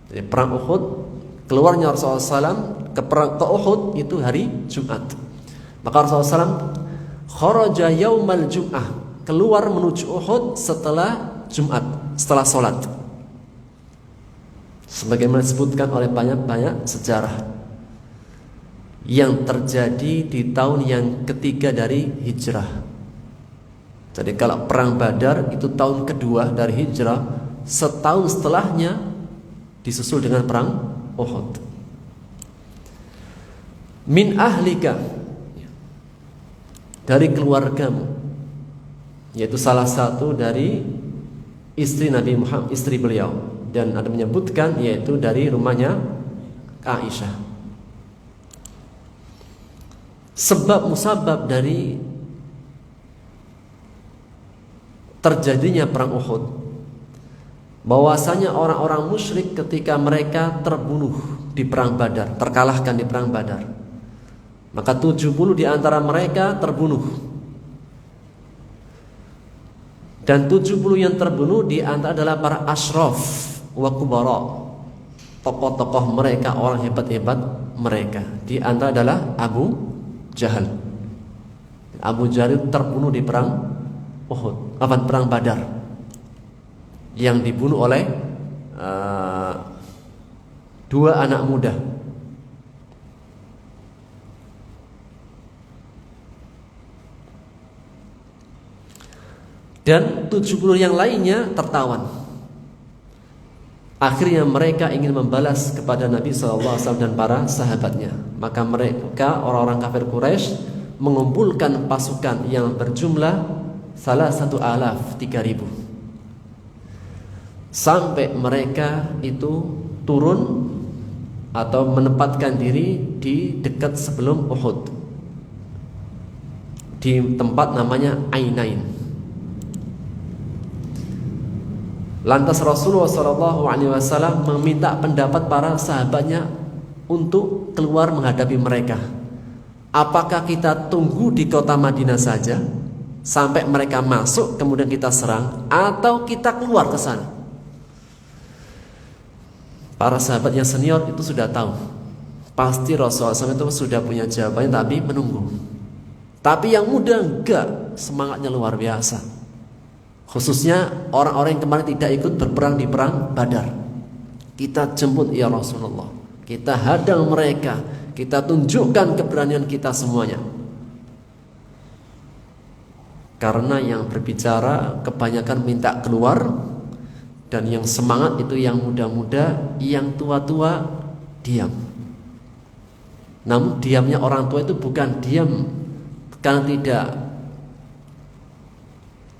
Speaker 1: Jadi perang Uhud, keluarnya Rasulullah SAW ke Uhud itu hari Jumat. Maka Rasulullah SAW kharaja yaumal Jum'ah, keluar menuju Uhud setelah Jumat, setelah sholat. Sebagaimana disebutkan oleh banyak sejarah yang terjadi di tahun yang ketiga dari hijrah. Jadi kalau perang Badar itu tahun kedua dari hijrah, setahun setelahnya disusul dengan perang Uhud. Min ahlika, dari keluargamu, yaitu salah satu dari istri Nabi Muhammad, istri beliau. Dan ada menyebutkan yaitu dari rumahnya Aisyah. Sebab musabab dari terjadinya perang Uhud, bahwasanya orang-orang musyrik ketika mereka terbunuh di perang Badar, terkalahkan di perang Badar, maka 70 di antara mereka terbunuh. Dan 70 yang terbunuh di antara adalah para asyraf wa kubara, tokoh-tokoh mereka, orang hebat-hebat mereka. Di antara adalah Abu Jahal. Abu Jahal terbunuh di perang Uhud, perang Badar, yang dibunuh oleh dua anak muda. Dan 70 yang lainnya tertawan. Akhirnya mereka ingin membalas kepada Nabi SAW dan para sahabatnya. Maka mereka, orang-orang kafir Quraisy, mengumpulkan pasukan yang berjumlah 3.000, sampai mereka itu turun atau menempatkan diri di dekat sebelum Uhud, di tempat namanya Ainain. Lantas Rasulullah SAW meminta pendapat para sahabatnya untuk keluar menghadapi mereka. Apakah kita tunggu di kota Madinah saja sampai mereka masuk kemudian kita serang, atau kita keluar ke sana? Para sahabat yang senior itu sudah tahu, pasti Rasulullah SAW itu sudah punya jawabannya, tapi menunggu. Tapi yang muda enggak, semangatnya luar biasa. Khususnya orang-orang yang kemarin tidak ikut berperang di perang Badar. Kita jemput ya Rasulullah, kita hadang mereka, kita tunjukkan keberanian kita semuanya. Karena yang berbicara kebanyakan minta keluar, dan yang semangat itu yang muda-muda, yang tua-tua diam. Namun diamnya orang tua itu bukan diam karena tidak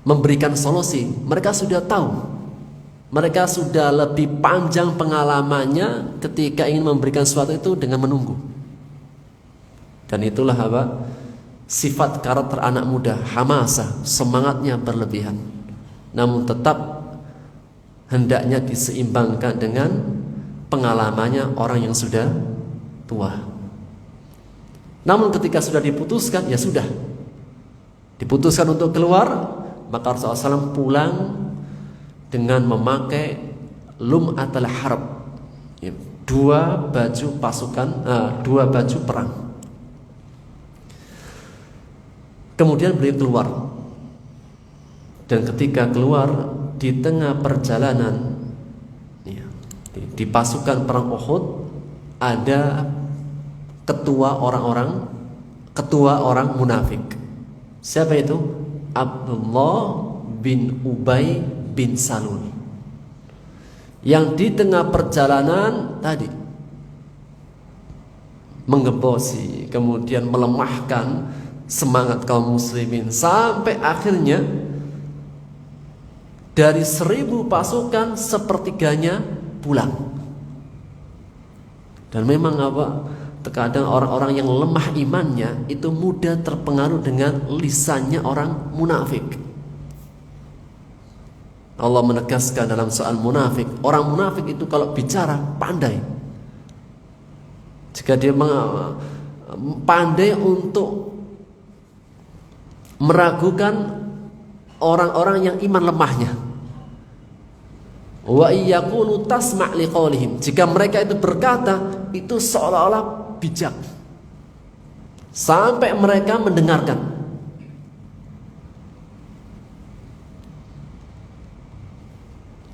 Speaker 1: memberikan solusi. Mereka sudah tahu, mereka sudah lebih panjang pengalamannya ketika ingin memberikan sesuatu itu dengan menunggu. Dan itulah apa? Sifat karakter anak muda, hamasa, semangatnya berlebihan. Namun tetap hendaknya diseimbangkan dengan pengalamannya orang yang sudah tua. Namun ketika sudah diputuskan, ya sudah diputuskan untuk keluar, maka Rasulullah SAW pulang dengan memakai lum'atul harb, dua baju pasukan, dua baju perang. Kemudian beliau keluar, dan ketika keluar di tengah perjalanan, di pasukan perang Uhud ada ketua orang munafik. Siapa itu? Abdullah bin Ubay bin Salul, yang di tengah perjalanan tadi menggembosi, kemudian melemahkan semangat kaum muslimin, sampai akhirnya dari 1.000 pasukan sepertiganya pulang. Dan memang terkadang orang-orang yang lemah imannya itu mudah terpengaruh dengan lisannya orang munafik. Allah menegaskan dalam soal munafik, orang munafik itu kalau bicara pandai, Jika dia pandai untuk meragukan orang-orang yang iman lemahnya. Wa iyakunu tasma' liqaulihim, jika mereka itu berkata itu seolah-olah bijak sampai mereka mendengarkan.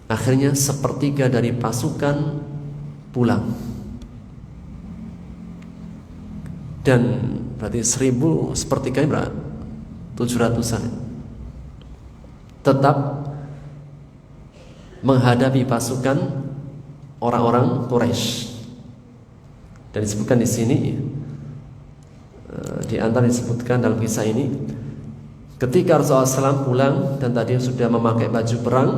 Speaker 1: Akhirnya sepertiga dari pasukan pulang. Dan berarti 1000 sepertiganya berapa? 700-an. Tetap menghadapi pasukan orang-orang Quraisy. Dan disebutkan di sini, di antara disebutkan dalam kisah ini, ketika Rasulullah SAW pulang dan tadi sudah memakai baju perang,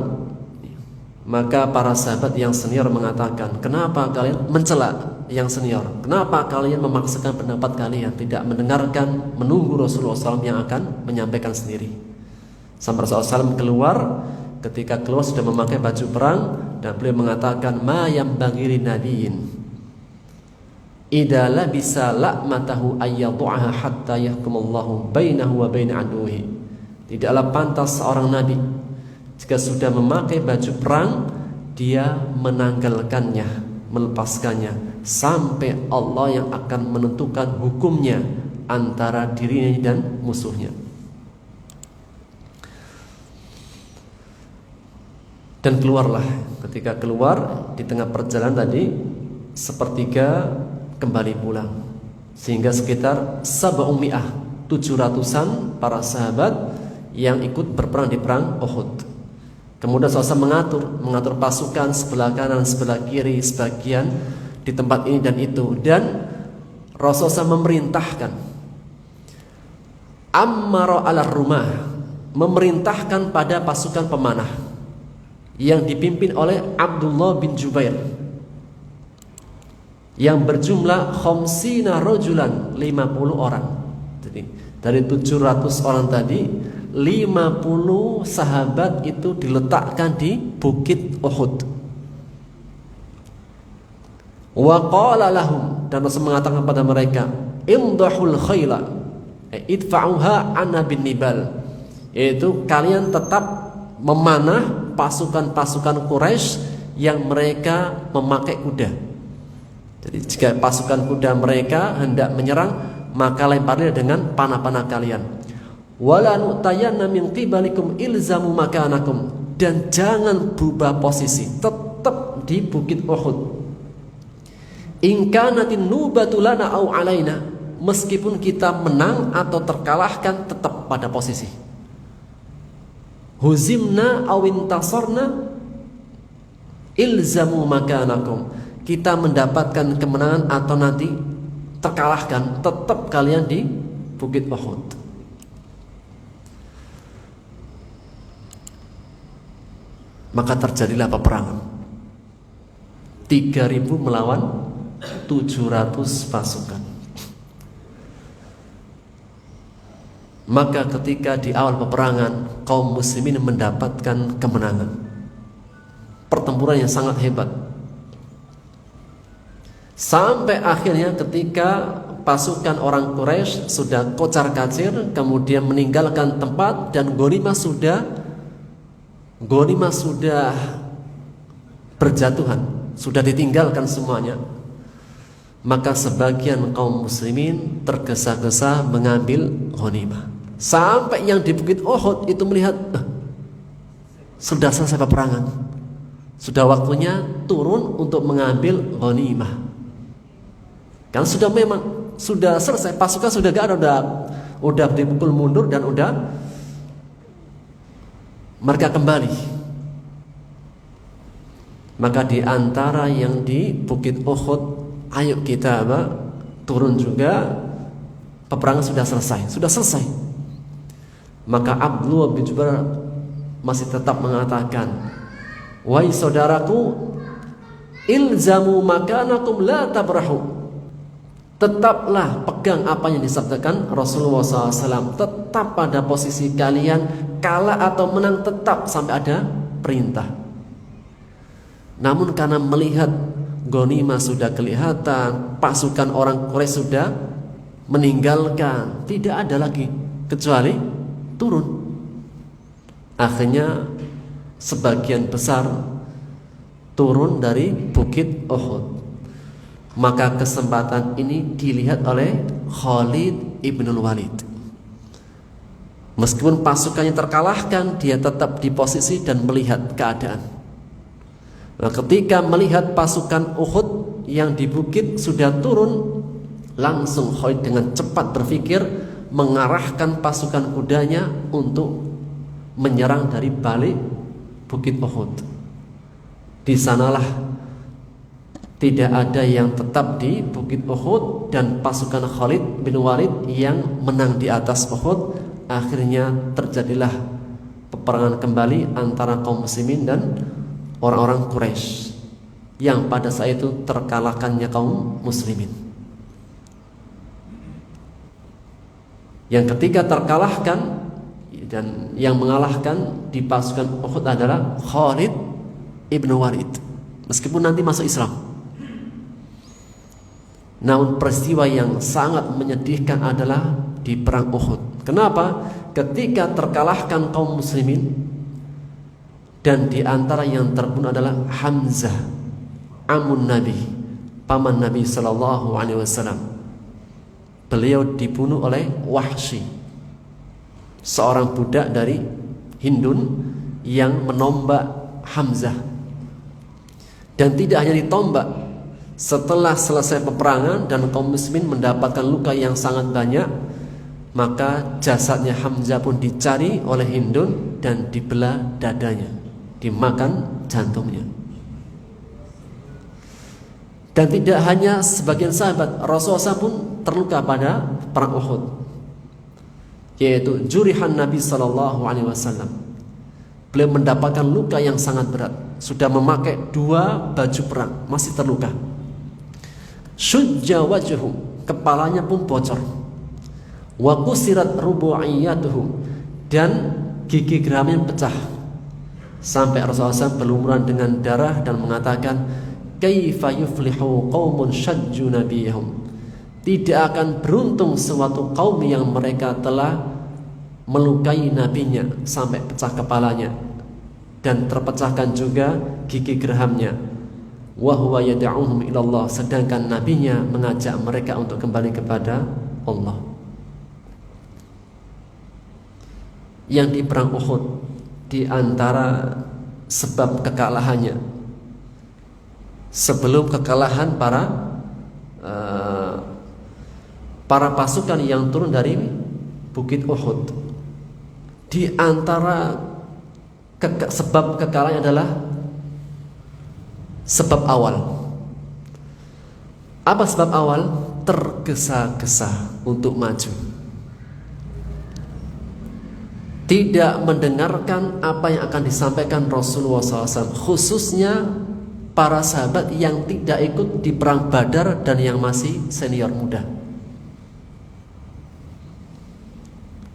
Speaker 1: maka para sahabat yang senior mengatakan, kenapa kalian mencela yang senior? Kenapa kalian memaksakan pendapat kalian, tidak mendengarkan, menunggu Rasulullah SAW yang akan menyampaikan sendiri? Sampai Rasulullah SAW keluar. Ketika keluar sudah memakai baju perang, dan beliau mengatakan, ma yambaghi nabiyyin idza labisa la'matahu ayyadu'aha hatta yahkumallahu bainahu wa baina aduwwihi. Tidaklah pantas seorang nabi jika sudah memakai baju perang dia menanggalkannya, melepaskannya sampai Allah yang akan menentukan hukumnya antara dirinya dan musuhnya. Dan keluarlah. Ketika keluar di tengah perjalanan tadi, sepertiga kembali pulang, sehingga sekitar 700-an para sahabat yang ikut berperang di perang Uhud. Kemudian Rasulullah mengatur pasukan sebelah kanan, sebelah kiri, sebagian di tempat ini dan itu. Dan Rasulullah memerintahkan Ammara ala rumah, memerintahkan pada pasukan pemanah yang dipimpin oleh Abdullah bin Jubair yang berjumlah khamsina rajulan, 50 orang. Jadi dari 700 orang tadi, 50 sahabat itu diletakkan di Bukit Uhud. Wa qala lahum, dan Rasul mengatakan kepada mereka, imdahul khayla idfa'uha anna bin nibal, yaitu kalian tetap memanah pasukan-pasukan Quraisy yang mereka memakai kuda. Jadi jika pasukan kuda mereka hendak menyerang, maka lemparilah dengan panah-panah kalian. Wala nu'tayanna min qibalikum ilzamu makanakum, dan jangan berubah posisi, tetap di Bukit Uhud. In kanatin nubatu lana au alaina, meskipun kita menang atau terkalahkan tetap pada posisi. Huzimna awin tasarna ilzamu makanakum, kita mendapatkan kemenangan atau nanti terkalahkan, tetap kalian di Bukit Uhud. Maka terjadilah peperangan, 3.000 melawan 700 pasukan. Maka ketika di awal peperangan kaum muslimin mendapatkan kemenangan, pertempuran yang sangat hebat, sampai akhirnya ketika pasukan orang Quraisy sudah kocar-kacir, kemudian meninggalkan tempat, dan ghanimah sudah berjatuhan, sudah ditinggalkan semuanya, maka sebagian kaum muslimin tergesa-gesa mengambil ghanimah. Sampai yang di Bukit Uhud itu melihat sudah selesai peperangan, sudah waktunya turun untuk mengambil ghanimah. Kan sudah memang sudah selesai, pasukan sudah gak ada, udah dipukul mundur dan udah mereka kembali. Maka di antara yang di Bukit Uhud, ayo kita turun juga, peperangan sudah selesai. Maka Abdullah bin Jubair masih tetap mengatakan, wahai saudaraku, ilzamu makanakum la tabrahu, tetaplah pegang apa yang disabdakan Rasulullah SAW, tetap pada posisi kalian, kalah atau menang tetap sampai ada perintah. Namun karena melihat ghanimah sudah kelihatan, pasukan orang Quraisy sudah meninggalkan, tidak ada lagi kecuali turun. Akhirnya sebagian besar turun dari Bukit Uhud. Maka kesempatan ini dilihat oleh Khalid ibnul Walid. Meskipun pasukannya terkalahkan, dia tetap di posisi dan melihat keadaan. Nah, ketika melihat pasukan Uhud yang di bukit sudah turun, langsung Khalid dengan cepat berpikir mengarahkan pasukan kudanya untuk menyerang dari balik Bukit Uhud. Di sanalah tidak ada yang tetap di Bukit Uhud, dan pasukan Khalid bin Walid yang menang di atas Uhud. Akhirnya terjadilah peperangan kembali antara kaum muslimin dan orang-orang Quraisy yang pada saat itu terkalahkannya kaum muslimin. Yang ketika terkalahkan dan yang mengalahkan di pasukan Uhud adalah Khalid ibn Walid, meskipun nanti masuk Islam. Namun peristiwa yang sangat menyedihkan adalah di perang Uhud. Kenapa? Ketika terkalahkan kaum muslimin, dan di antara yang terbunuh adalah Hamzah, amun Nabi, paman Nabi sallallahu alaihi wasallam. Beliau dibunuh oleh Wahsy, seorang budak dari Hindun yang menombak Hamzah. Dan tidak hanya ditombak, setelah selesai peperangan dan kaum muslimin mendapatkan luka yang sangat banyak, maka jasadnya Hamzah pun dicari oleh Hindun dan dibelah dadanya, dimakan jantungnya. Dan tidak hanya sebagian sahabat, Rasulullah pun terluka pada perang Uhud, yaitu jurihan Nabi sallallahu alaihi wasallam. Beliau mendapatkan luka yang sangat berat, sudah memakai 2 baju perang, masih terluka. Syujja wajhu, kepalanya pun bocor. Wa qusirat rubu'iyatuhu, dan gigi geramnya pecah. Sampai Rasulullah SAW berlumuran dengan darah dan mengatakan, kaifa yuflihu qaumun syajju nabiyahum, tidak akan beruntung suatu kaum yang mereka telah melukai nabinya sampai pecah kepalanya dan terpecahkan juga gigi gerahmnya. Wa huwa yad'uhum ilallah, sedangkan nabinya mengajak mereka untuk kembali kepada Allah. Yang di perang Uhud, di antara sebab kekalahannya, sebelum kekalahan para pasukan yang turun dari Bukit Uhud, di antara sebab kekalahannya adalah sebab awal. Apa sebab awal? Tergesa-gesa untuk maju, tidak mendengarkan apa yang akan disampaikan Rasulullah SAW, khususnya para sahabat yang tidak ikut di perang Badar dan yang masih senior muda.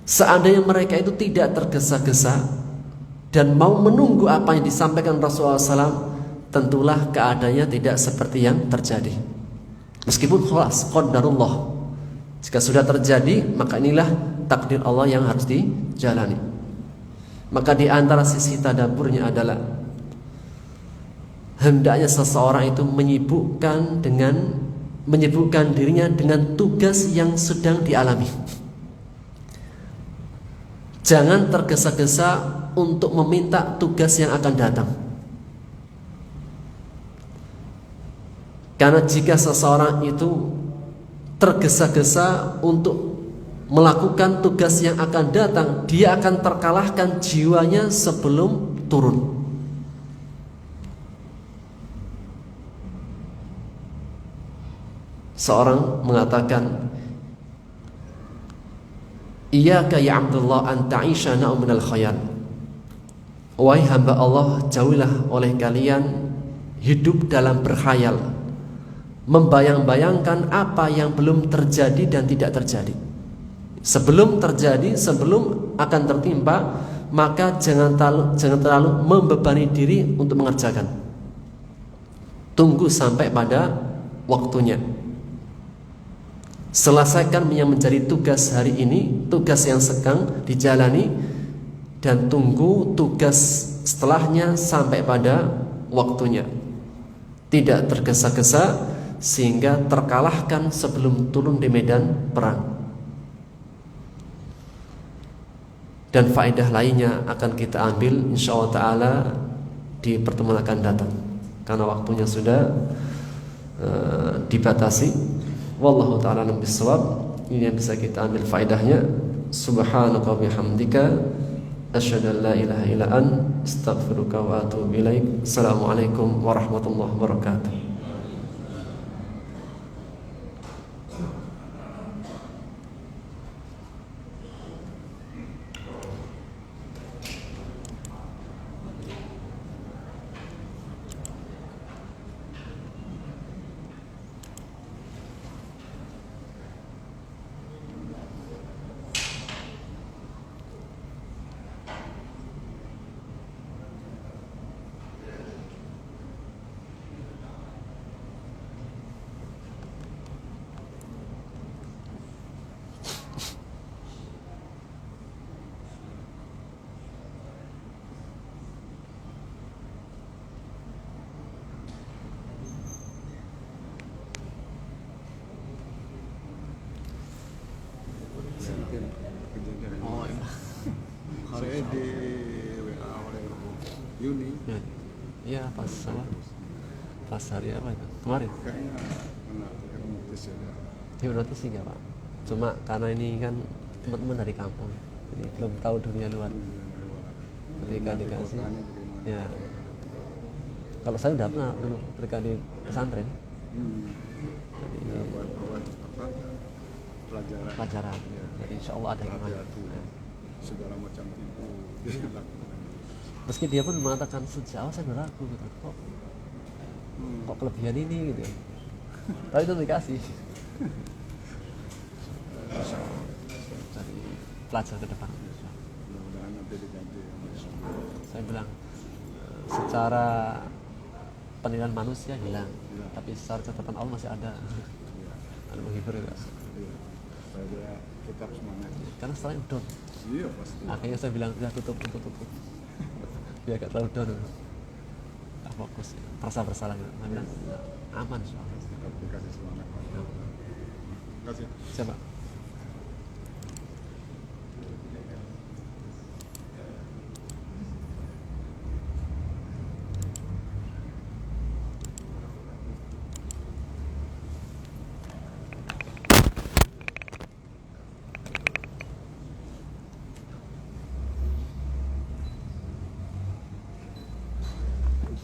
Speaker 1: Seandainya mereka itu tidak tergesa-gesa dan mau menunggu apa yang disampaikan Rasulullah SAW, tentulah keadaannya tidak seperti yang terjadi. Meskipun khalas, qadarullah, jika sudah terjadi, maka inilah takdir Allah yang harus dijalani. Maka di antara sisi tadaburnya adalah hendaknya seseorang itu menyibukkan dirinya dengan tugas yang sedang dialami. Jangan tergesa-gesa untuk meminta tugas yang akan datang. Karena jika seseorang itu tergesa-gesa untuk melakukan tugas yang akan datang, dia akan terkalahkan jiwanya sebelum turun. Seorang mengatakan, iyyaka ya Abdullah an ta'isha na'u minal khayal, wahai hamba Allah, jauhilah oleh kalian hidup dalam berkhayal, membayang-bayangkan apa yang belum terjadi dan tidak terjadi. Sebelum terjadi, sebelum akan tertimpa, maka jangan terlalu membebani diri untuk mengerjakan. Tunggu sampai pada waktunya. Selesaikan yang menjadi tugas hari ini, tugas yang sedang dijalani, dan tunggu tugas setelahnya sampai pada waktunya. Tidak tergesa-gesa sehingga terkalahkan sebelum turun di medan perang. Dan faedah lainnya akan kita ambil insyaallah ta'ala di pertemuan akan datang, karena waktunya sudah dibatasi. Wallahu ta'ala alam bissawab. Ini yang bisa kita ambil faedahnya. Subhanaka wa bihamdika asyhadu an la ilaha illa anta astaghfiruka wa atubu ilaik. Assalamualaikum warahmatullahi wabarakatuh.
Speaker 2: Saya di WA oleh Yuni.
Speaker 1: Iya, pas hari apa itu? Kemarin.
Speaker 2: Kayaknya kena notis ya.
Speaker 1: Dia notis sih Pak. Cuma karena ini kan teman-teman dari kampung, jadi belum tahu dunia luar. Ketika dikasih, ya. Kalau saya udah pernah dulu ketika di pesantren. Jadi ini pelajaran. Jadi insya Allah ada yang lain.
Speaker 2: Segala macam tipu
Speaker 1: Meski dia pun mengatakan sejak awal saya ragu gitu, kok kelebihan ini gitu. Tapi itu dikasih. Dari pelajar ke depan.
Speaker 2: Mudah-mudahan nanti diganti.
Speaker 1: Saya bilang secara penilaian manusia hilang, tapi secara catatan Allah masih ada. Ada menghibur ya.
Speaker 2: Saya tetap semangat.
Speaker 1: Karena setelahnya down.
Speaker 2: Iya pasti.
Speaker 1: Akhirnya saya bilang udah tutup. Biar gak terlalu down. Tak fokus, merasa bersalah gitu. Saya bilang aman soalnya.
Speaker 2: Tetap dikasih semangat.
Speaker 1: Ya.
Speaker 2: Terima kasih.
Speaker 1: Siapa?